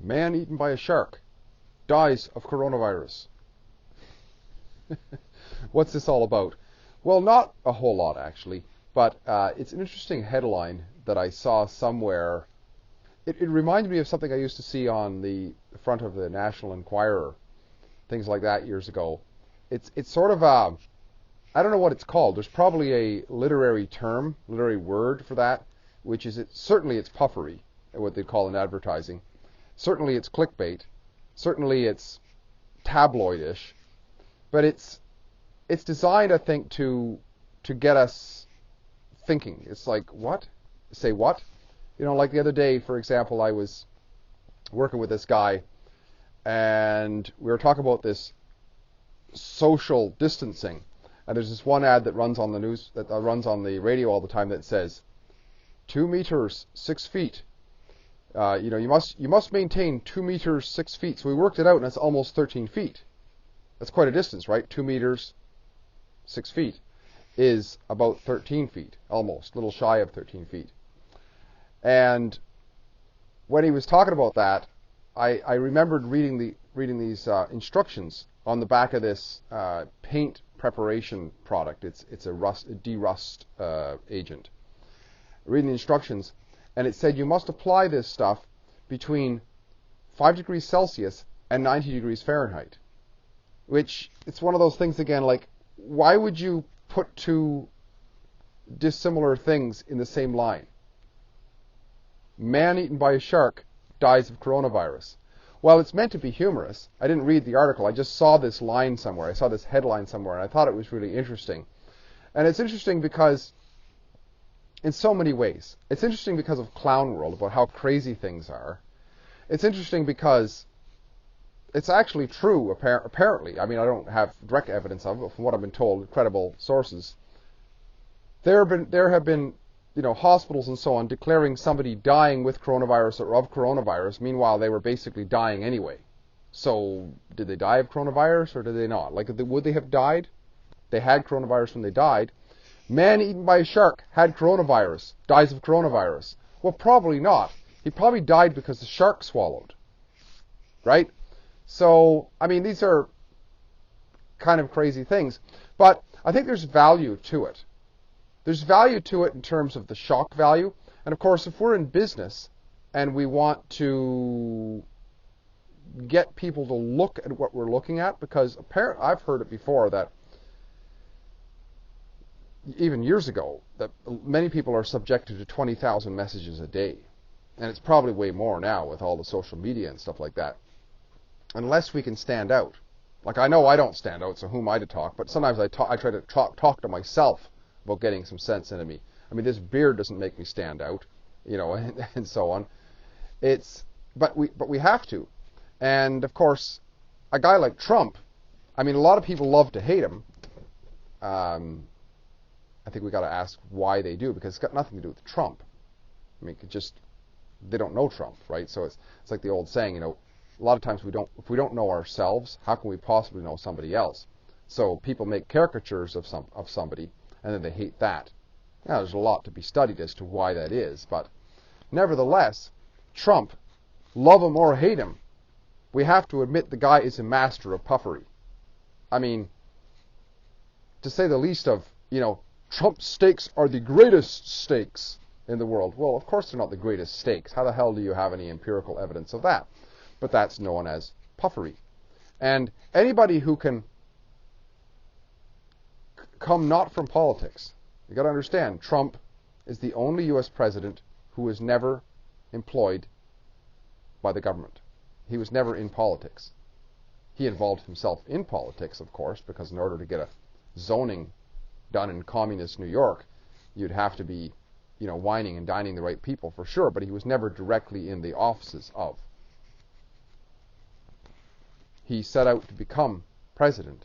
Man eaten by a shark dies of coronavirus. What's this all about? Well, not a whole lot, actually, but it's an interesting headline that I saw somewhere. It reminded me of something I used to see on the front of the National Enquirer, things like that years ago. It's sort of I don't know what it's called. There's probably a literary term, literary word for that, which is certainly it's puffery, what they call in advertising. Certainly it's clickbait. Certainly it's tabloidish. But it's designed, I think, to get us thinking. It's like, what? Say what? You know, like the other day, for example, I was working with this guy, and we were talking about this social distancing. And there's this one ad that runs on the news, that runs on the radio all the time, that says, 2 meters, 6 feet. You must maintain 2 meters, 6 feet. So we worked it out, and it's almost 13 feet. That's quite a distance, right? 2 meters, 6 feet is about 13 feet, almost, a little shy of 13 feet. And when he was talking about that, I remembered reading these instructions on the back of this paint preparation product. It's a derust agent. Reading the instructions, and it said you must apply this stuff between 5 degrees Celsius and 90 degrees Fahrenheit. Which, it's one of those things again, like, why would you put two dissimilar things in the same line? Man eaten by a shark dies of coronavirus. Well, it's meant to be humorous. I didn't read the article. I just saw this line somewhere. I saw this headline somewhere, and I thought it was really interesting. And it's interesting because, in so many ways, it's interesting because of Clown World, about how crazy things are. It's interesting because it's actually true, apparently. I mean, I don't have direct evidence of it, but from what I've been told, credible sources, there have been hospitals and so on declaring somebody dying with coronavirus or of coronavirus. Meanwhile, they were basically dying anyway. So, did they die of coronavirus or did they not? Like, would they have died? They had coronavirus when they died. Man eaten by a shark had coronavirus, dies of coronavirus. Well, probably not. He probably died because the shark swallowed. Right? So, I mean, these are kind of crazy things. But I think there's value to it. There's value to it in terms of the shock value. And of course, if we're in business and we want to get people to look at what we're looking at, because I've heard it before that even years ago, that many people are subjected to 20,000 messages a day. And it's probably way more now with all the social media and stuff like that. Unless we can stand out. Like, I know I don't stand out, so who am I to talk? But sometimes I try to talk to myself about getting some sense into me. I mean, this beard doesn't make me stand out, and so on. But we have to. And of course, a guy like Trump, I mean, a lot of people love to hate him. I think we got to ask why they do, because it's got nothing to do with Trump. I mean, they don't know Trump, right? So it's like the old saying, a lot of times if we don't know ourselves, how can we possibly know somebody else? So people make caricatures of somebody, and then they hate that. Now, there's a lot to be studied as to why that is, but nevertheless, Trump, love him or hate him, we have to admit the guy is a master of puffery. I mean, to say the least of, Trump's steaks are the greatest steaks in the world. Well, of course they're not the greatest steaks. How the hell do you have any empirical evidence of that? But that's known as puffery. And anybody who can come not from politics, you got to understand, Trump is the only U.S. president who was never employed by the government. He was never in politics. He involved himself in politics, of course, because in order to get a zoning done in communist New York, you'd have to be, wining and dining the right people for sure, but he was never directly in the offices of. He set out to become president.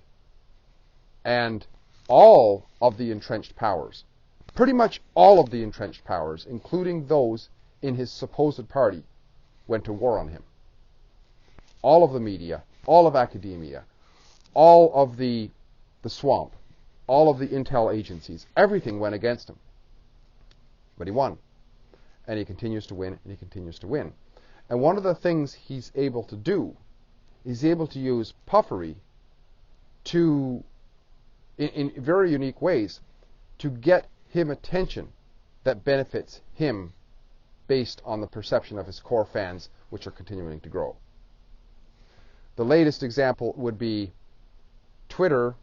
And all of the entrenched powers, pretty much all of the entrenched powers, including those in his supposed party, went to war on him. All of the media, all of academia, all of the swamp, all of the intel agencies, everything went against him. But he won. And he continues to win, and he continues to win. And one of the things he's able to do, he's able to use puffery to, in very unique ways, to get him attention that benefits him based on the perception of his core fans, which are continuing to grow. The latest example would be Twitter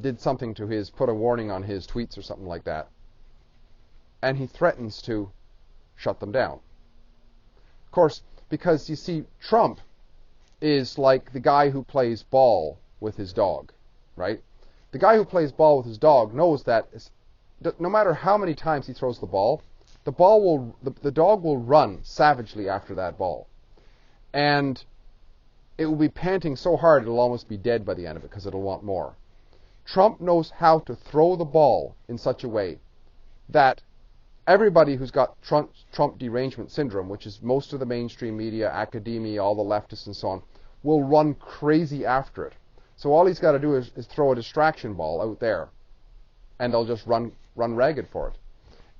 did something to put a warning on his tweets or something like that, and he threatens to shut them down. Of course, because you see, Trump is like the guy who plays ball with his dog, right? The guy who plays ball with his dog knows that no matter how many times he throws the dog will run savagely after that ball. And it will be panting so hard it'll almost be dead by the end of it because it'll want more. Trump knows how to throw the ball in such a way that everybody who's got Trump derangement syndrome, which is most of the mainstream media, academia, all the leftists and so on, will run crazy after it. So all he's got to do is throw a distraction ball out there, and they'll just run ragged for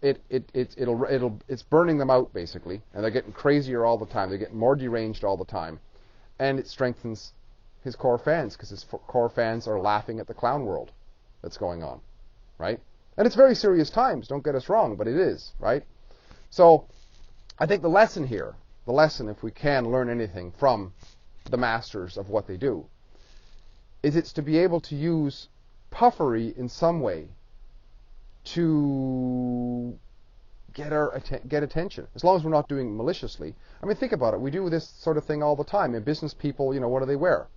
it. It's burning them out basically, and they're getting crazier all the time. They're getting more deranged all the time, and it strengthens his core fans because his core fans are laughing at the clown world that's going on, right? And it's very serious times, don't get us wrong, but it is, right? So I think the lesson here, if we can learn anything from the masters of what they do, is it's to be able to use puffery in some way to get attention, as long as we're not doing it maliciously. I mean, think about it. We do this sort of thing all the time. And business people, what do they wear?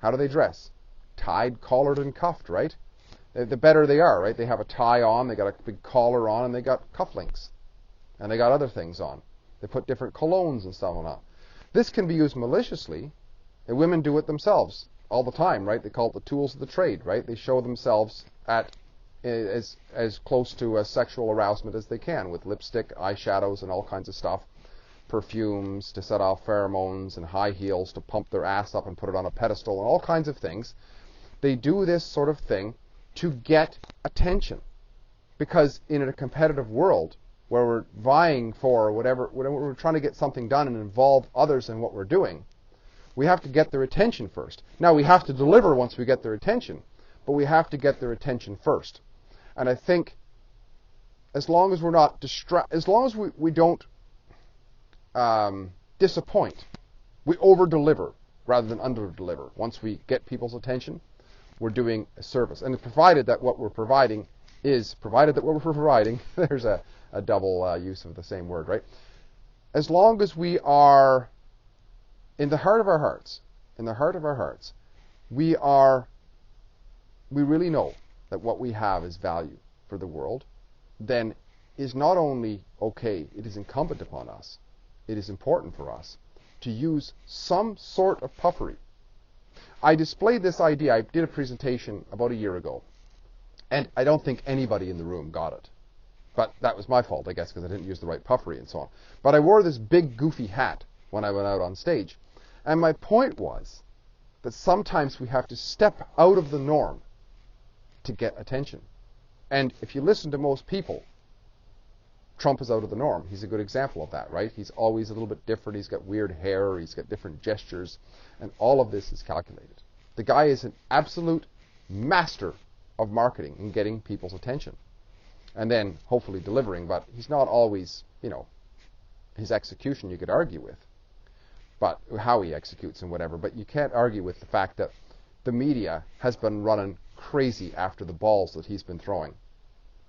How do they dress? Tied, collared, and cuffed, right? The better they are, right? They have a tie on, they got a big collar on, and they got cufflinks. And they got other things on. They put different colognes and stuff on. This can be used maliciously, and women do it themselves all the time, right? They call it the tools of the trade, right? They show themselves at as close to a sexual arousement as they can with lipstick, eyeshadows, and all kinds of stuff. Perfumes to set off pheromones, and high heels to pump their ass up and put it on a pedestal, and all kinds of things. They do this sort of thing to get attention, because in a competitive world where we're vying for whatever we're trying to get something done and involve others in what we're doing, we have to get their attention first. Now we have to deliver once we get their attention, but we have to get their attention first. And I think as long as we're not as long as we don't disappoint, we over-deliver rather than under-deliver. Once we get people's attention, we're doing a service. And provided that what we're providing, there's a double use of the same word, right? As long as we are in the heart of our hearts, we really know that what we have is value for the world, then is not only okay, it is incumbent upon us, it is important for us to use some sort of puffery. I displayed this idea. I did a presentation about a year ago, and I don't think anybody in the room got it. But that was my fault, I guess, because I didn't use the right puffery and so on. But I wore this big goofy hat when I went out on stage. And my point was that sometimes we have to step out of the norm to get attention. And if you listen to most people, Trump is out of the norm. He's a good example of that, right? He's always a little bit different. He's got weird hair. He's got different gestures. And all of this is calculated. The guy is an absolute master of marketing and getting people's attention. And then hopefully delivering. But he's not always, his execution you could argue with. But how he executes and whatever. But you can't argue with the fact that the media has been running crazy after the balls that he's been throwing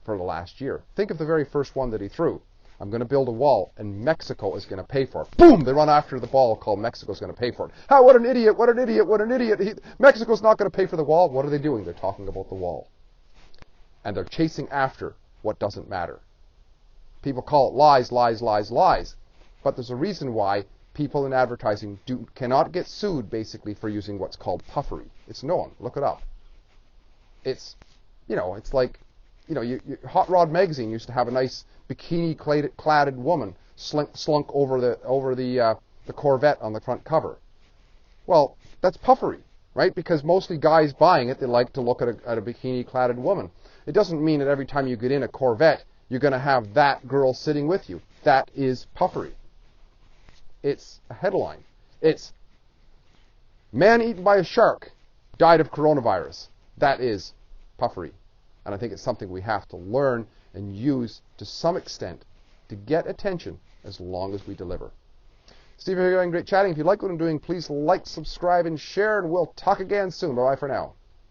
for the last year. Think of the very first one that he threw. I'm going to build a wall, and Mexico is going to pay for it. Boom! They run after the ball called Mexico's going to pay for it. Oh, what an idiot, what an idiot, what an idiot. Mexico's not going to pay for the wall. What are they doing? They're talking about the wall. And they're chasing after what doesn't matter. People call it lies, lies, lies, lies. But there's a reason why people in advertising cannot get sued, basically, for using what's called puffery. It's known. Look it up. It's, it's like, Hot Rod magazine used to have a nice bikini-cladded woman slunk over the Corvette on the front cover. Well, that's puffery, right? Because mostly guys buying it, they like to look at a bikini-cladded woman. It doesn't mean that every time you get in a Corvette, you're going to have that girl sitting with you. That is puffery. It's a headline. It's man eaten by a shark died of coronavirus. That is puffery. And I think it's something we have to learn and use to some extent to get attention as long as we deliver. Steve here, great chatting. If you like what I'm doing, please like, subscribe, and share, and we'll talk again soon. Bye-bye for now.